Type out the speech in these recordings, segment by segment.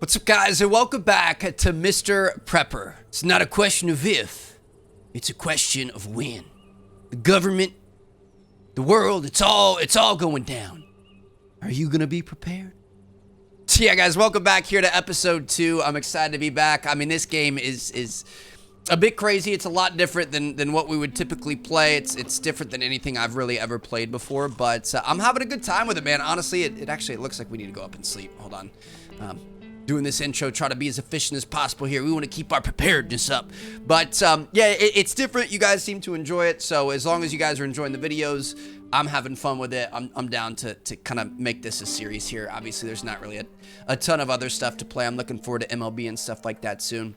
What's up, guys, and welcome back to Mr. Prepper. It's not a question of if, it's a question of when. The government, the world, it's all going down. Are you gonna be prepared? So yeah, guys, welcome back here to episode 2. I'm excited to be back. I mean, this game is a bit crazy. It's a lot different than what we would typically play. It's different than anything I've really ever played before, but I'm having a good time with it, man. Honestly, it actually looks like we need to go up and sleep. Hold on. Doing this intro, try to be as efficient as possible here. We want to keep our preparedness up. But yeah, it's different. You guys seem to enjoy it. So as long as you guys are enjoying the videos, I'm having fun with it. I'm down to kind of make this a series here. Obviously, there's not really a ton of other stuff to play. I'm looking forward to MLB and stuff like that soon.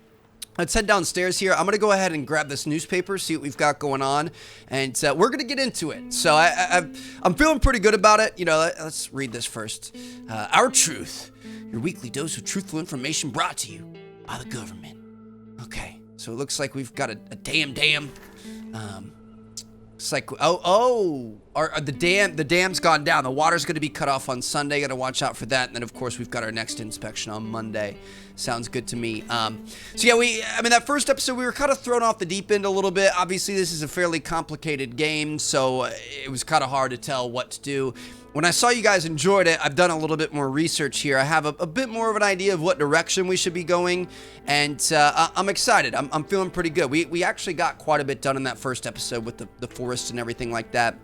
Let's head downstairs here. I'm going to go ahead and grab this newspaper, see what we've got going on, and we're going to get into it. So I'm feeling pretty good about it. You know, let's read this first. Our Truth, your weekly dose of truthful information brought to you by the government. Okay, so it looks like we've got a dam. It's like, the dam's gone down. The water's going to be cut off on Sunday. Got to watch out for that. And then, of course, we've got our next inspection on Monday. Sounds good to me. So yeah, that first episode, we were kind of thrown off the deep end a little bit. Obviously, this is a fairly complicated game, so it was kind of hard to tell what to do. When I saw you guys enjoyed it, I've done a little bit more research here. I have a bit more of an idea of what direction we should be going, and I'm excited. I'm feeling pretty good. We actually got quite a bit done in that first episode with the forest and everything like that.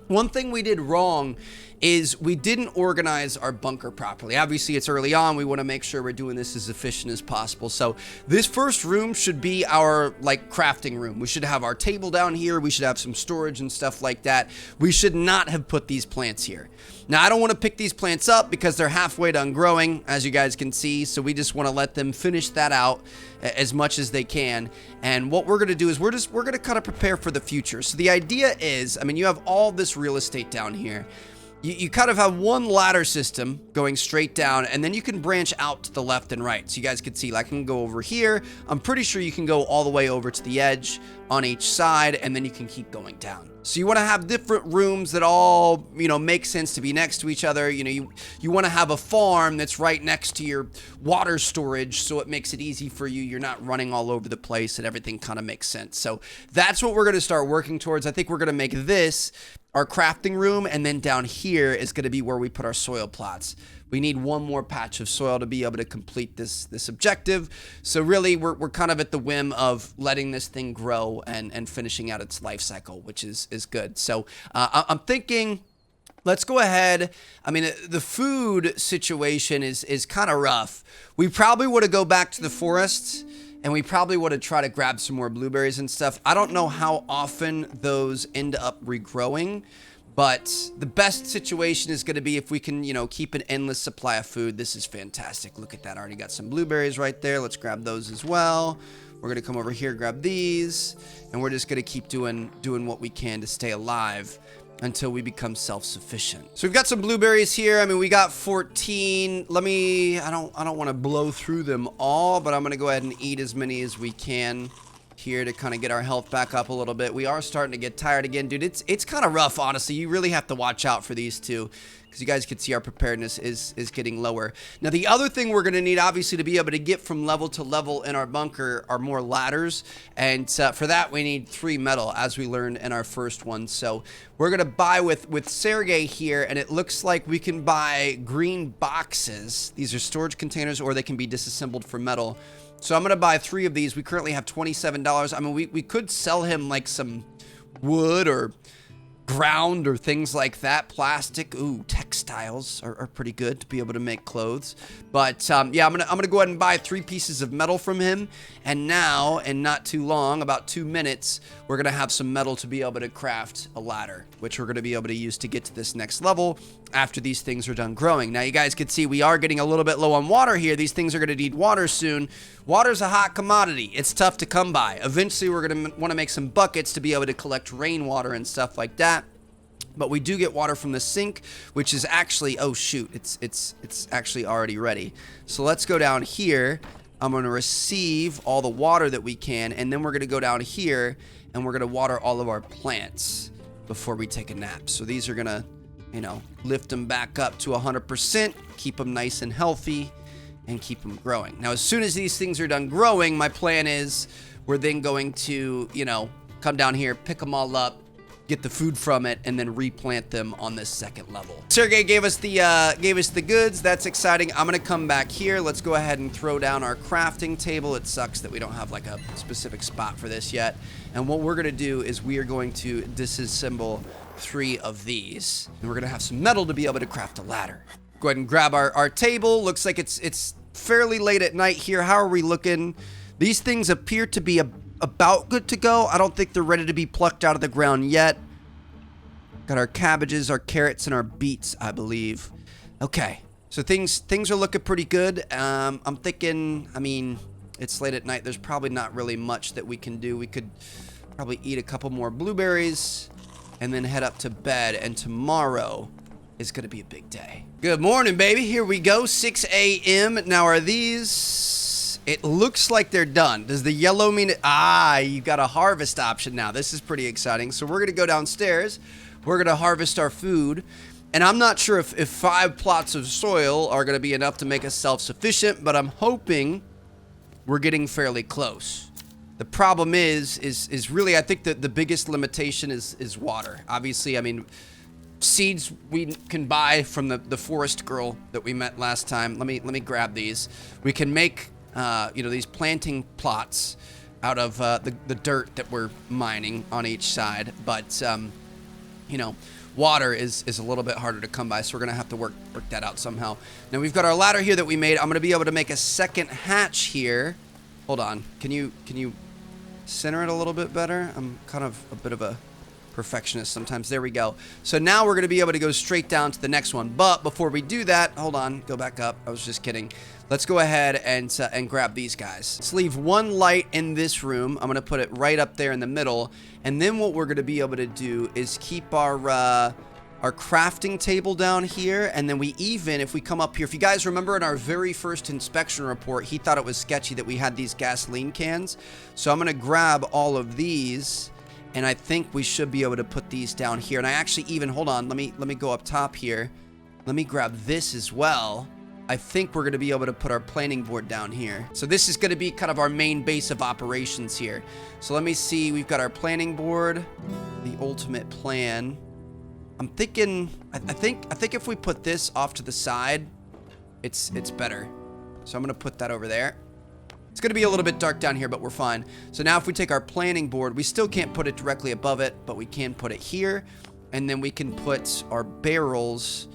One thing we did wrong is we didn't organize our bunker properly. Obviously, it's early on. We want to make sure we're doing this as efficient as possible. So this first room should be our crafting room. We should have our table down here. We should have some storage and stuff like that. We should not have put these plants here. Now, I don't want to pick these plants up because they're halfway done growing, as you guys can see. So we just want to let them finish that out as much as they can. And what we're going to do is we're going to kind of prepare for the future. So the idea is, you have all this real estate down here. You kind of have one ladder system going straight down, and then you can branch out to the left and right. So you guys can see, I can go over here. I'm pretty sure you can go all the way over to the edge on each side, and then you can keep going down. So you want to have different rooms that all, make sense to be next to each other. You want to have a farm that's right next to your water storage, so it makes it easy for you. You're not running all over the place, and everything kind of makes sense. So that's what we're going to start working towards. I think we're going to make this our crafting room, and then down here is going to be where we put our soil plots. We need one more patch of soil to be able to complete this objective. So really, we're kind of at the whim of letting this thing grow and finishing out its life cycle, which is good. So I'm thinking, let's go ahead. The food situation is kind of rough. We probably would have go back to the forest, and we probably would have tried to grab some more blueberries and stuff. I don't know how often those end up regrowing, but the best situation is going to be if we can, keep an endless supply of food. This is fantastic. Look at that. I already got some blueberries right there. Let's grab those as well. We're going to come over here, grab these, and we're just going to keep doing what we can to stay alive until we become self-sufficient. So we've got some blueberries here. We got 14. I don't want to blow through them all, but I'm going to go ahead and eat as many as we can here to kind of get our health back up a little bit. We are starting to get tired again, dude. It's kind of rough, honestly. You really have to watch out for these two, because you guys can see our preparedness is getting lower. Now, the other thing we're going to need, obviously, to be able to get from level to level in our bunker are more ladders. And for that, we need 3 metal, as we learned in our first one. So we're going to buy with Sergey here, and it looks like we can buy green boxes. These are storage containers, or they can be disassembled for metal. So I'm going to buy 3 of these. We currently have $27. We could sell him some wood or ground or things like that. Plastic, textiles are pretty good to be able to make clothes. But yeah, I'm gonna go ahead and buy 3 pieces of metal from him. And now, in not too long, about 2 minutes, we're gonna have some metal to be able to craft a ladder, which we're gonna be able to use to get to this next level after these things are done growing. Now, you guys can see we are getting a little bit low on water here. These things are gonna need water soon. Water's a hot commodity. It's tough to come by. Eventually, we're gonna want to make some buckets to be able to collect rainwater and stuff like that. But we do get water from the sink, which is actually, oh shoot, it's actually already ready. So let's go down here. I'm going to receive all the water that we can, and then we're going to go down here and we're going to water all of our plants before we take a nap. So these are going to, lift them back up to 100%, keep them nice and healthy. and keep them growing. Now, as soon as these things are done growing, my plan is we're then going to, you know, come down here, pick them all up, get the food from it, and then replant them on this second level. Sergey gave us the goods. That's exciting. I'm gonna come back here. Let's go ahead and throw down our crafting table. It sucks that we don't have like a specific spot for this yet. And what we're gonna do is we are going to disassemble 3 of these, and we're gonna have some metal to be able to craft a ladder. Go ahead and grab our table. Looks like it's fairly late at night here. How are we looking? These things appear to be about good to go. I don't think they're ready to be plucked out of the ground yet. Got our cabbages, our carrots, and our beets, I believe. Okay, so things are looking pretty good. I'm thinking, I mean, it's late at night. There's probably not really much that we can do. We could probably eat a couple more blueberries and then head up to bed. And tomorrow is going to be a big day. Good morning, baby. Here we go, 6 a.m. Now, are these... It looks like they're done. Does the yellow mean it? Ah, you got a harvest option now. This is pretty exciting. So we're going to go downstairs. We're going to harvest our food. And I'm not sure if 5 plots of soil are going to be enough to make us self-sufficient, but I'm hoping we're getting fairly close. The problem is really, I think that the biggest limitation is water. Obviously, I mean, seeds we can buy from the forest girl that we met last time. Let me grab these. We can make you know, these planting plots out of the dirt that we're mining on each side, but you know, water is a little bit harder to come by, so we're gonna have to work that out somehow. Now we've got our ladder here that we made. I'm gonna be able to make a second hatch here. Hold on, can you center it a little bit better? I'm kind of a bit of a perfectionist sometimes. There we go. So now we're going to be able to go straight down to the next one. But before we do that, hold on, go back up. I was just kidding. Let's go ahead and grab these guys. Let's leave 1 light in this room. I'm going to put it right up there in the middle. And then what we're going to be able to do is keep our crafting table down here. And then we even, if we come up here, if you guys remember in our very first inspection report, he thought it was sketchy that we had these gasoline cans. So I'm going to grab all of these. And I think we should be able to put these down here. And I actually even, hold on, let me go up top here. Let me grab this as well. I think we're going to be able to put our planning board down here. So this is going to be kind of our main base of operations here. So let me see, we've got our planning board, the ultimate plan. I'm thinking, I think if we put this off to the side, it's better. So I'm going to put that over there. It's going to be a little bit dark down here, but we're fine. So now if we take our planning board, we still can't put it directly above it, but we can put it here. And then we can put our barrels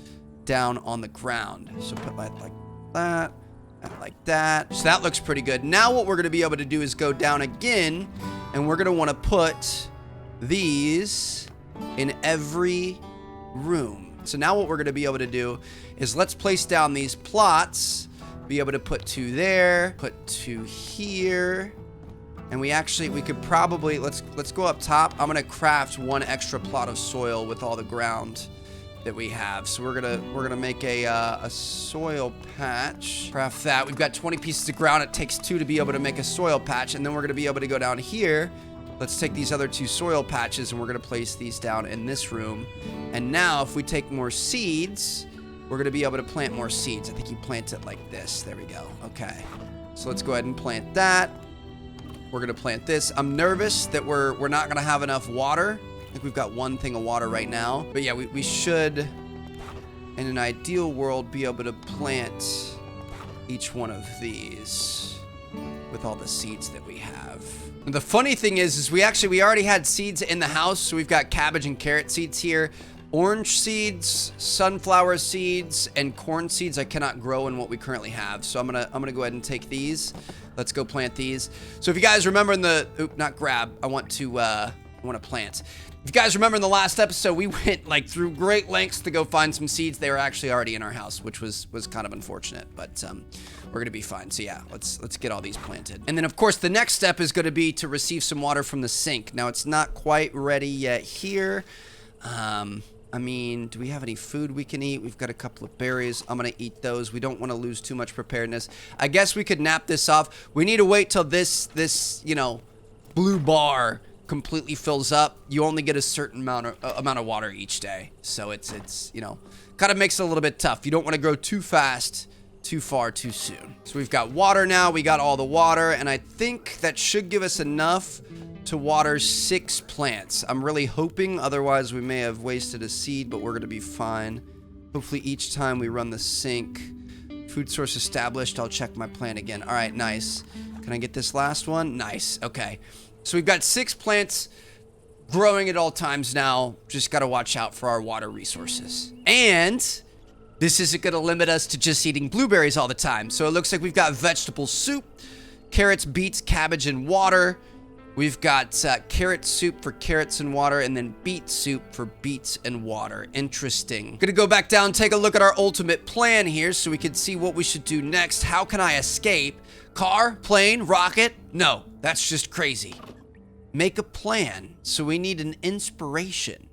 down on the ground. So put like that, and like that. So that looks pretty good. Now what we're going to be able to do is go down again, and we're going to want to put these in every room. So now what we're going to be able to do is let's place down these plots. Be able to put 2 there, put 2 here, and we could probably, let's go up top. I'm gonna craft 1 extra plot of soil with all the ground that we have. So we're gonna make a soil patch. Craft that. We've got 20 pieces of ground. It takes 2 to be able to make a soil patch, and then we're gonna be able to go down here. Let's take these other 2 soil patches, and we're gonna place these down in this room. And now, if we take more seeds, we're going to be able to plant more seeds. I think you plant it like this. There we go. Okay. So let's go ahead and plant that. We're going to plant this. I'm nervous that we're not going to have enough water. I think we've got 1 thing of water right now. But yeah, we should, in an ideal world, be able to plant each one of these with all the seeds that we have. And the funny thing is we already had seeds in the house. So we've got cabbage and carrot seeds here. Orange seeds, sunflower seeds, and corn seeds I cannot grow in what we currently have. So I'm gonna go ahead and take these. Let's go plant these. So if you guys remember in the I want to plant. If you guys remember in the last episode, we went like through great lengths to go find some seeds. They were actually already in our house, which was kind of unfortunate, but we're gonna be fine. So yeah, let's get all these planted. And then of course the next step is gonna be to receive some water from the sink. Now it's not quite ready yet here. I mean, do we have any food we can eat? We've got a couple of berries. I'm going to eat those. We don't want to lose too much preparedness. I guess we could nap this off. We need to wait till this, you know, blue bar completely fills up. You only get a certain amount of water each day. So it's, you know, kind of makes it a little bit tough. You don't want to grow too fast too far too soon. So we've got water now. We got all the water, and I think that should give us enough to water 6 plants. I'm really hoping, otherwise we may have wasted a seed, but we're gonna be fine. Hopefully each time we run the sink, food source established, I'll check my plant again. All right, nice. Can I get this last one? Nice, okay. So we've got 6 plants growing at all times now. Just gotta watch out for our water resources. And this isn't gonna limit us to just eating blueberries all the time. So it looks like we've got vegetable soup, carrots, beets, cabbage, and water. We've got carrot soup for carrots and water, and then beet soup for beets and water. Interesting. Gonna go back down, take a look at our ultimate plan here so we can see what we should do next. How can I escape? Car, plane, rocket? No, that's just crazy. Make a plan. So we need an inspiration.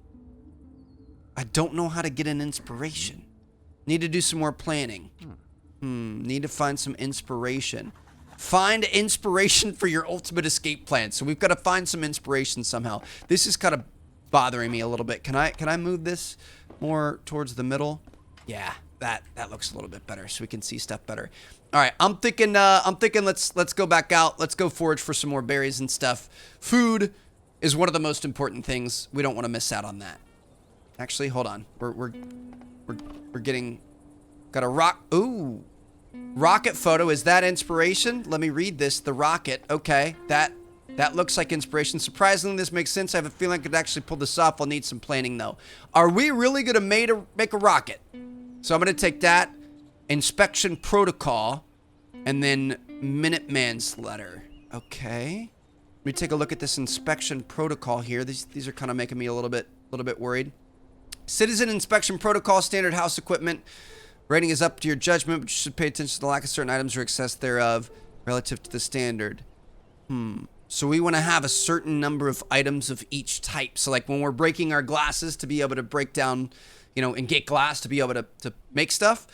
I don't know how to get an inspiration. Need to do some more planning. Need to find some inspiration. Find inspiration for your ultimate escape plan. So we've got to find some inspiration somehow. This is kind of bothering me a little bit. Can I move this more towards the middle? Yeah, that looks a little bit better so we can see stuff better. All right, I'm thinking let's go back out. Let's go forage for some more berries and stuff. Food is one of the most important things. We don't want to miss out on that. Actually, hold on. We're getting got a rock. Ooh. Rocket photo, is that inspiration? Let me read this. The rocket. Okay, that looks like inspiration. Surprisingly, this makes sense. I have a feeling I could actually pull this off. I'll need some planning, though. Are we really going to make a rocket? So I'm going to take that, inspection protocol, and then Minuteman's letter. Okay. Let me take a look at this inspection protocol here. These are kind of making me a little bit worried. Citizen inspection protocol, standard house equipment. Rating is up to your judgment, but you should pay attention to the lack of certain items or excess thereof relative to the standard. So we want to have a certain number of items of each type. So like when we're breaking our glasses to be able to break down, and get glass to be able to make stuff,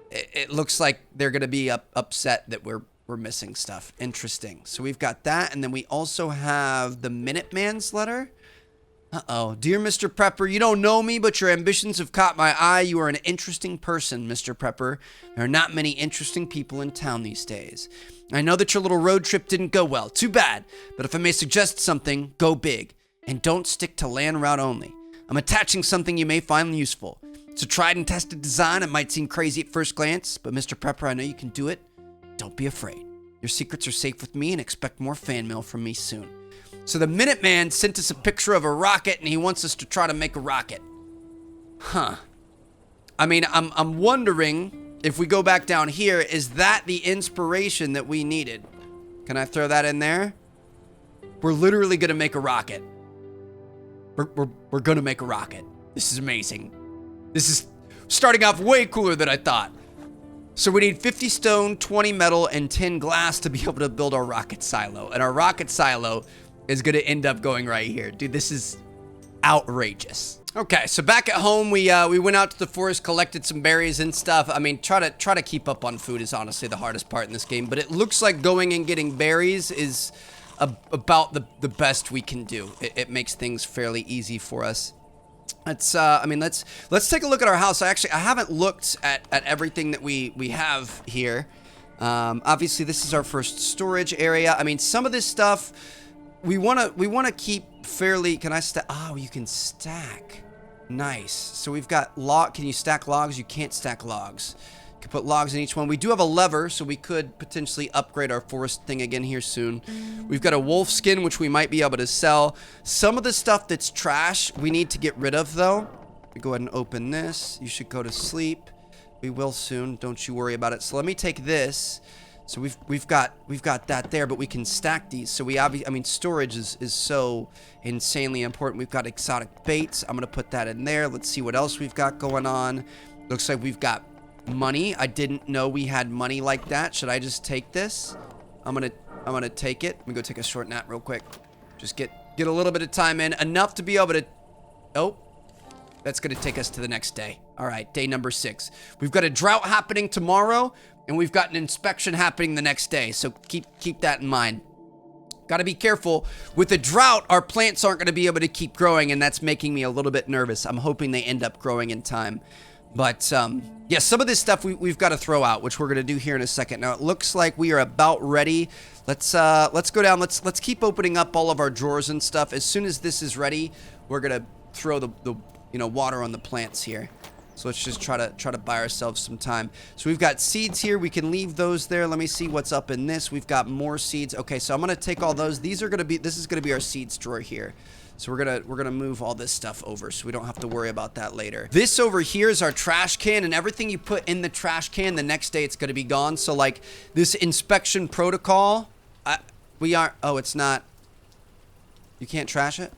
it looks like they're going to be upset that we're missing stuff. Interesting. So we've got that, and then we also have the Minuteman's letter. Uh-oh. Dear Mr. Prepper, you don't know me, but your ambitions have caught my eye. You are an interesting person, Mr. Prepper. There are not many interesting people in town these days. I know that your little road trip didn't go well. Too bad. But if I may suggest something, go big. And don't stick to land route only. I'm attaching something you may find useful. It's a tried and tested design. It might seem crazy at first glance, but Mr. Prepper, I know you can do it. Don't be afraid. Your secrets are safe with me, and expect more fan mail from me soon. So the Minuteman sent us a picture of a rocket, and he wants us to try to make a rocket. Huh. I mean, I'm wondering if we go back down here, is that the inspiration that we needed? Can I throw that in there? We're literally going to make a rocket. We're going to make a rocket. This is amazing. This is starting off way cooler than I thought. So we need 50 stone, 20 metal, and 10 glass to be able to build our rocket silo. And our rocket silo is going to end up going right here. Dude, this is outrageous. Okay, so back at home, we went out to the forest, collected some berries and stuff. I mean, try to keep up on food is honestly the hardest part in this game, but it looks like going and getting berries is about the best we can do. It makes things fairly easy for us. Let's take a look at our house. I haven't looked at everything that we have here. Obviously, this is our first storage area. I mean, some of this stuff we want to keep fairly. Can I stack? Oh, you can stack. Nice. So we've got log. Can you stack logs? You can't stack logs. You can put logs in each one. We do have a lever, so we could potentially upgrade our forest thing again here soon. We've got a wolf skin, which we might be able to sell. Some of the stuff that's trash, we need to get rid of, though. We go ahead and open this. You should go to sleep. We will soon. Don't you worry about it. So let me take this. So we've got that there, but we can stack these. So storage is so insanely important. We've got exotic baits. I'm gonna put that in there. Let's see what else we've got going on. Looks like we've got money. I didn't know we had money like that. Should I just take this? I'm gonna take it. Let me go take a short nap real quick. Just get a little bit of time in, enough to be able to. Oh, that's gonna take us to the next day. All right, day number 6. We've got a drought happening tomorrow. And we've got an inspection happening the next day, so keep that in mind. Got to be careful. With the drought, our plants aren't going to be able to keep growing, and that's making me a little bit nervous. I'm hoping they end up growing in time. But yeah, some of this stuff we've got to throw out, which we're gonna do here in a second. Now it looks like we are about ready. Let's go down. Let's keep opening up all of our drawers and stuff. As soon as this is ready, we're gonna throw the water on the plants here. So let's just try to buy ourselves some time. So we've got seeds here. We can leave those there. Let me see what's up in this. We've got more seeds. Okay, so I'm gonna take all those. This is gonna be our seeds drawer here. So we're gonna move all this stuff over so we don't have to worry about that later. This over here is our trash can, and everything you put in the trash can, the next day it's gonna be gone. So like this inspection protocol, oh, it's not, you can't trash it?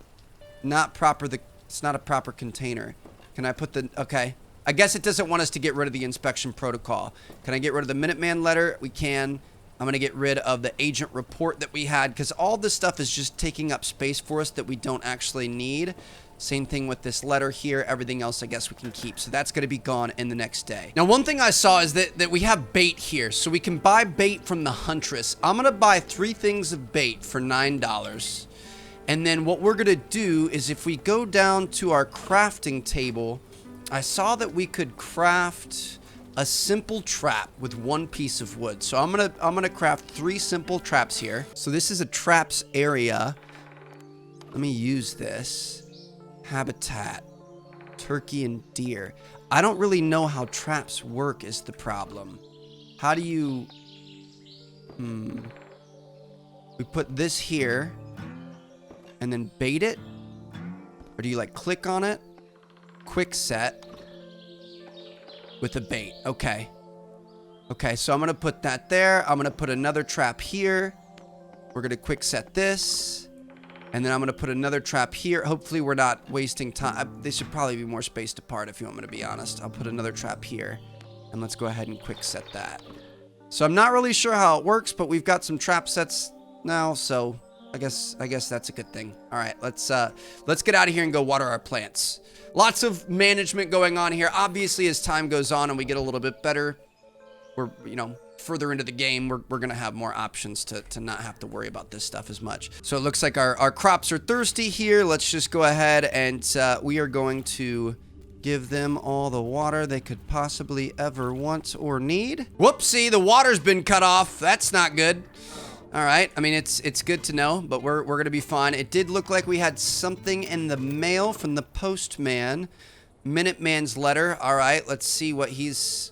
Not proper, it's not a proper container. Can I put okay. I guess it doesn't want us to get rid of the inspection protocol. Can I get rid of the Minuteman letter? We can. I'm going to get rid of the agent report that we had because all this stuff is just taking up space for us that we don't actually need. Same thing with this letter here. Everything else I guess we can keep. So that's going to be gone in the next day. Now, one thing I saw is that we have bait here. So we can buy bait from the Huntress. I'm going to buy 3 things of bait for $9. And then what we're going to do is if we go down to our crafting table, I saw that we could craft a simple trap with 1 piece of wood. So I'm gonna craft 3 simple traps here. So this is a traps area. Let me use this. Habitat, turkey and deer. I don't really know how traps work is the problem. How do you, we put this here and then bait it? Or do you like click on it? Quick set with a bait. Okay. Okay, so I'm going to put that there. I'm going to put another trap here. We're going to quick set this. And then I'm going to put another trap here. Hopefully we're not wasting time. They should probably be more spaced apart if you want me to be honest. I'll put another trap here. And let's go ahead and quick set that. So I'm not really sure how it works, but we've got some trap sets now, so I guess that's a good thing. All right, let's get out of here and go water our plants. Lots of management going on here. Obviously, as time goes on and we get a little bit better, we're, further into the game, we're going to have more options to not have to worry about this stuff as much. So it looks like our crops are thirsty here. Let's just go ahead and we are going to give them all the water they could possibly ever want or need. Whoopsie, the water's been cut off. That's not good. All right, I mean, it's good to know, but we're going to be fine. It did look like we had something in the mail from the postman. Minuteman's letter. All right, let's see what he's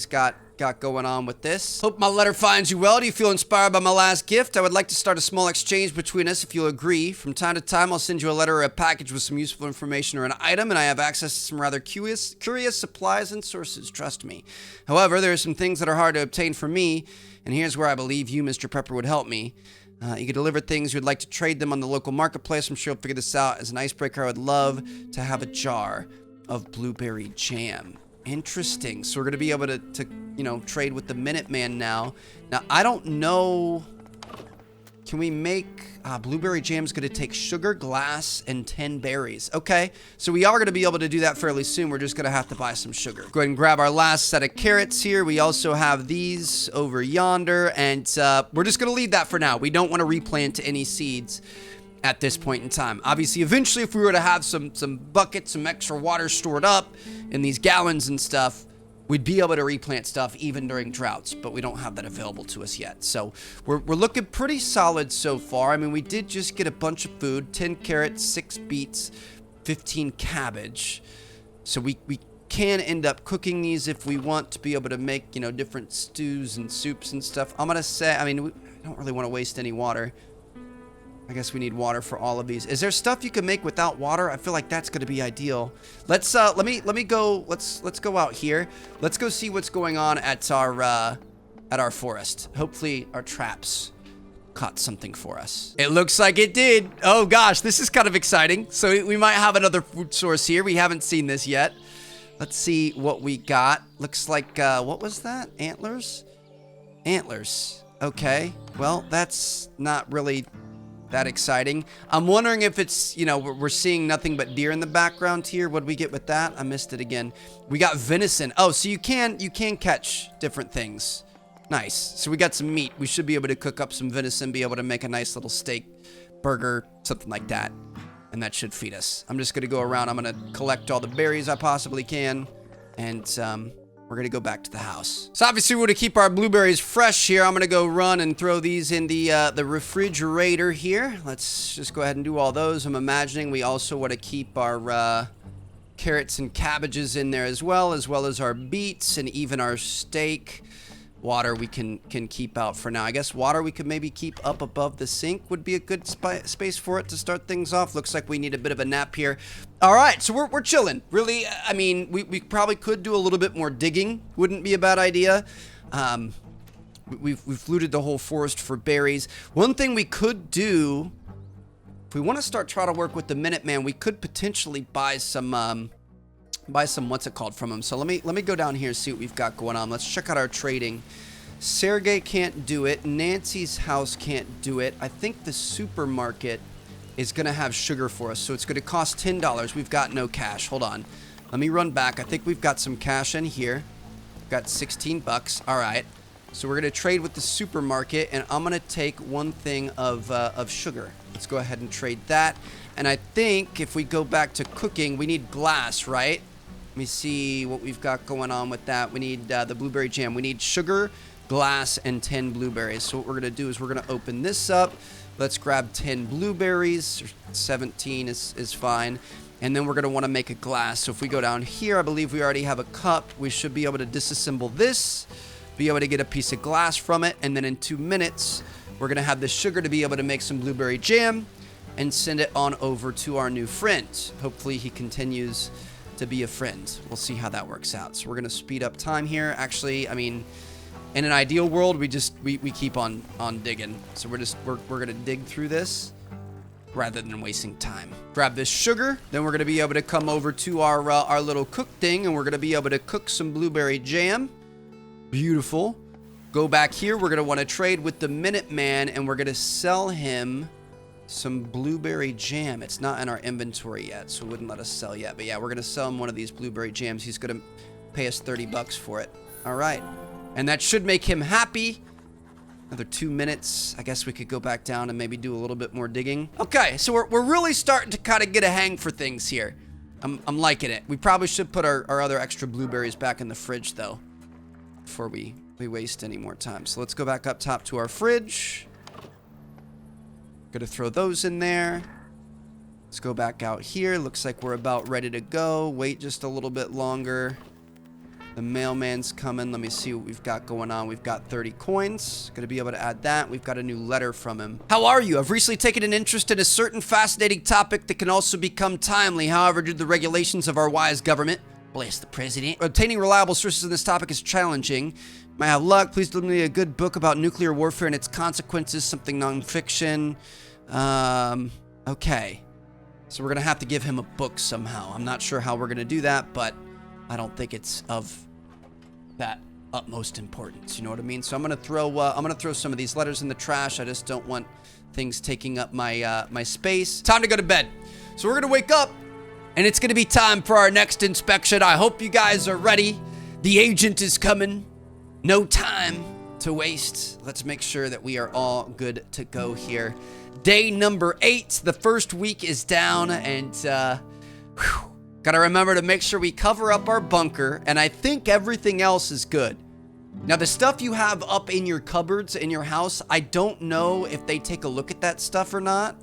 got going on with this. Hope my letter finds you well. Do you feel inspired by my last gift? I would like to start a small exchange between us if you'll agree. From time to time, I'll send you a letter or a package with some useful information or an item, and I have access to some rather curious supplies and sources, trust me. However, there are some things that are hard to obtain for me, and here's where I believe you, Mr. Pepper, would help me. You could deliver things, you'd like to trade them on the local marketplace. I'm sure you'll figure this out. As an icebreaker, I would love to have a jar of blueberry jam. Interesting. So we're going to be able to trade with the Minuteman now. Now, I don't know. Can we make... blueberry jam's going to take sugar, glass, and 10 berries. Okay. So we are going to be able to do that fairly soon. We're just going to have to buy some sugar. Go ahead and grab our last set of carrots here. We also have these over yonder. And we're just going to leave that for now. We don't want to replant any seeds at this point in time. Obviously, eventually, if we were to have some buckets, some extra water stored up in these gallons and stuff, we'd be able to replant stuff even during droughts, but we don't have that available to us yet. So we're looking pretty solid so far. I mean, we did just get a bunch of food, 10 carrots, 6 beets, 15 cabbage. So we can end up cooking these if we want to be able to make, different stews and soups and stuff. I'm going to say, I mean, we don't really want to waste any water. I guess we need water for all of these. Is there stuff you can make without water? I feel like that's going to be ideal. Let's let me go. Let's go out here. Let's go see what's going on at our forest. Hopefully our traps caught something for us. It looks like it did. Oh gosh, this is kind of exciting. So we might have another food source here. We haven't seen this yet. Let's see what we got. Looks like what was that? Antlers? Antlers. Okay. Well, that's not really that exciting. I'm wondering if it's, we're seeing nothing but deer in the background here. What did we get with that? I missed it again. We got venison. Oh, so you can catch different things. Nice. So we got some meat. We should be able to cook up some venison, be able to make a nice little steak burger, something like that. And that should feed us. I'm just going to go around. I'm going to collect all the berries I possibly can. And we're going to go back to the house. So obviously, we're going to keep our blueberries fresh here. I'm going to go run and throw these in the refrigerator here. Let's just go ahead and do all those. I'm imagining we also want to keep our carrots and cabbages in there as well as our beets and even our steak. Water we can keep out for now. I guess water we could maybe keep up above the sink would be a good space for it to start things off. Looks like we need a bit of a nap here. All right, so we're chilling. Really, I mean, we probably could do a little bit more digging. Wouldn't be a bad idea. We've looted the whole forest for berries. One thing we could do, if we want to start trying to work with the Minuteman, we could potentially buy some what's it called from him. So let me go down here and see what we've got going on. Let's check out our trading. Sergey can't do it. Nancy's house can't do it. I think the supermarket is gonna have sugar for us, so it's gonna cost $10. We've got no cash. Hold on, let me run back. I think we've got some cash in here. We've got 16 bucks. All right, so we're gonna trade with the supermarket, and I'm gonna take one thing of sugar. Let's go ahead and trade that. And I think if we go back to cooking, we need glass, right? Let me see what we've got going on with that. We need the blueberry jam. We need sugar, glass, and 10 blueberries. So what we're going to do is we're going to open this up. Let's grab 10 blueberries. 17 is fine. And then we're going to want to make a glass. So if we go down here, I believe we already have a cup. We should be able to disassemble this, be able to get a piece of glass from it. And then in 2 minutes, we're going to have the sugar to be able to make some blueberry jam and send it on over to our new friend. Hopefully he continues to be a friend. We'll see how that works out. So we're going to speed up time here. Actually, I mean, in an ideal world, we keep on digging. So we're going to dig through this rather than wasting time. Grab this sugar. Then we're going to be able to come over to our little cook thing, and we're going to be able to cook some blueberry jam. Beautiful. Go back here. We're going to want to trade with the Minuteman, and we're going to sell him some blueberry jam. It's not in our inventory yet, so it wouldn't let us sell yet. But yeah, we're going to sell him one of these blueberry jams. He's going to pay us 30 bucks for it. All right. And that should make him happy. Another 2 minutes. I guess we could go back down and maybe do a little bit more digging. Okay, so we're really starting to kind of get a hang for things here. I'm liking it. We probably should put our other extra blueberries back in the fridge, though, before we waste any more time. So let's go back up top to our fridge. Gonna throw those in there. Let's go back out here. Looks like we're about ready to go. Wait just a little bit longer. The mailman's coming. Let me see what we've got going on. We've got 30 coins. Gonna be able to add that. We've got a new letter from him. How are you? I've recently taken an interest in a certain fascinating topic that can also become timely. However, due to the regulations of our wise government, bless the president, obtaining reliable sources on this topic is challenging. May I have luck? Please deliver me a good book about nuclear warfare and its consequences, something non-fiction. Okay. So we're going to have to give him a book somehow. I'm not sure how we're going to do that, but I don't think it's of that utmost importance. You know what I mean? So I'm going to throw some of these letters in the trash. I just don't want things taking up my my space. Time to go to bed. So we're going to wake up, and it's going to be time for our next inspection. I hope you guys are ready. The agent is coming. No time to waste. Let's make sure that we are all good to go here. Day number 8. The first week is down, and gotta remember to make sure we cover up our bunker, and I think everything else is good. Now, the stuff you have up in your cupboards in your house, I don't know if they take a look at that stuff or not.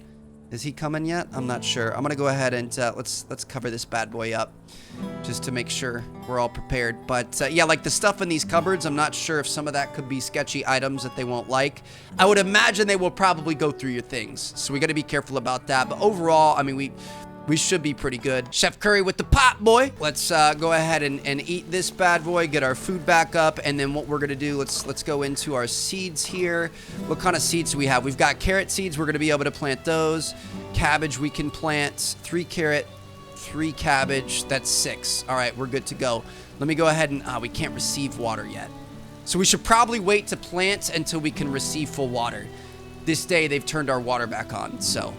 Is he coming yet? I'm not sure. I'm gonna go ahead and let's cover this bad boy up just to make sure we're all prepared. But yeah, like the stuff in these cupboards, I'm not sure if some of that could be sketchy items that they won't like. I would imagine they will probably go through your things, so we got to be careful about that. But overall, I mean, we should be pretty good. Chef Curry with the pot, boy. Let's go ahead and eat this bad boy, get our food back up, and then what we're gonna do, let's go into our seeds here. What kind of seeds do we have? We've got carrot seeds. We're gonna be able to plant those. Cabbage we can plant. 3 carrot, 3 cabbage. That's 6. All right, we're good to go. Let me go ahead and we can't receive water yet, so we should probably wait to plant until we can receive full water. This day they've turned our water back on, so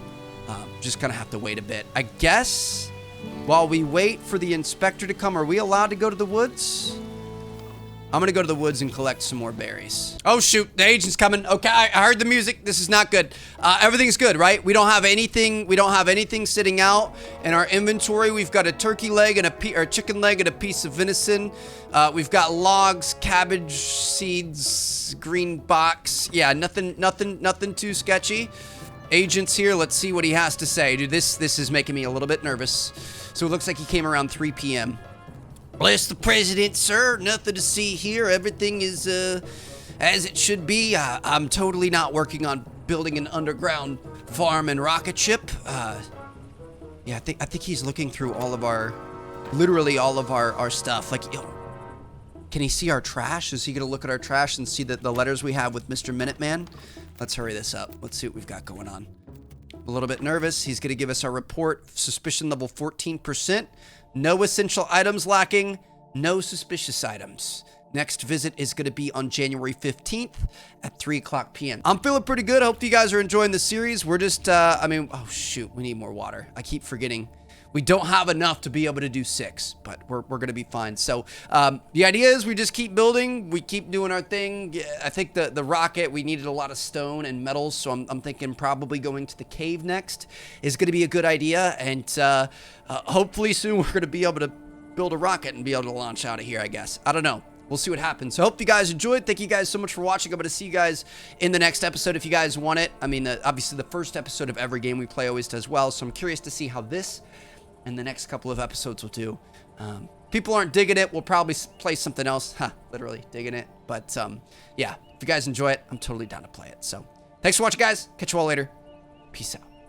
just gonna have to wait a bit. I guess while we wait for the inspector to come, are we allowed to go to the woods? I'm gonna go to the woods and collect some more berries. Oh shoot, the agent's coming. Okay, I heard the music. This is not good. Everything's good, right? We don't have anything sitting out in our inventory. We've got a turkey leg and a chicken leg and a piece of venison. We've got logs, cabbage seeds, green box. Yeah, nothing too sketchy. Agent's here. Let's see what he has to say. Dude, this is making me a little bit nervous. So it looks like he came around 3 p.m. Bless the president, sir. Nothing to see here. Everything is as it should be. I'm totally not working on building an underground farm and rocket ship. Yeah, I think he's looking through literally all of our stuff. Like, can he see our trash? Is he gonna look at our trash and see the letters we have with Mr. Minuteman? Let's hurry this up. Let's see what we've got going on. A little bit nervous. He's gonna give us our report. Suspicion level 14%. No essential items lacking. No suspicious items. Next visit is going to be on January 15th at 3 o'clock p.m. I'm feeling pretty good. I hope you guys are enjoying the series. We're just, oh shoot, we need more water. I keep forgetting. We don't have enough to be able to do 6, but we're going to be fine. So the idea is we just keep building. We keep doing our thing. I think the rocket, we needed a lot of stone and metals, so I'm thinking probably going to the cave next is going to be a good idea. And hopefully soon we're going to be able to build a rocket and be able to launch out of here, I guess. I don't know. We'll see what happens. So I hope you guys enjoyed. Thank you guys so much for watching. I'm going to see you guys in the next episode if you guys want it. I mean, obviously the first episode of every game we play always does well, so I'm curious to see how this and the next couple of episodes will do. People aren't digging it. We'll probably play something else. Literally digging it. But yeah, if you guys enjoy it, I'm totally down to play it. So thanks for watching, guys. Catch you all later. Peace out.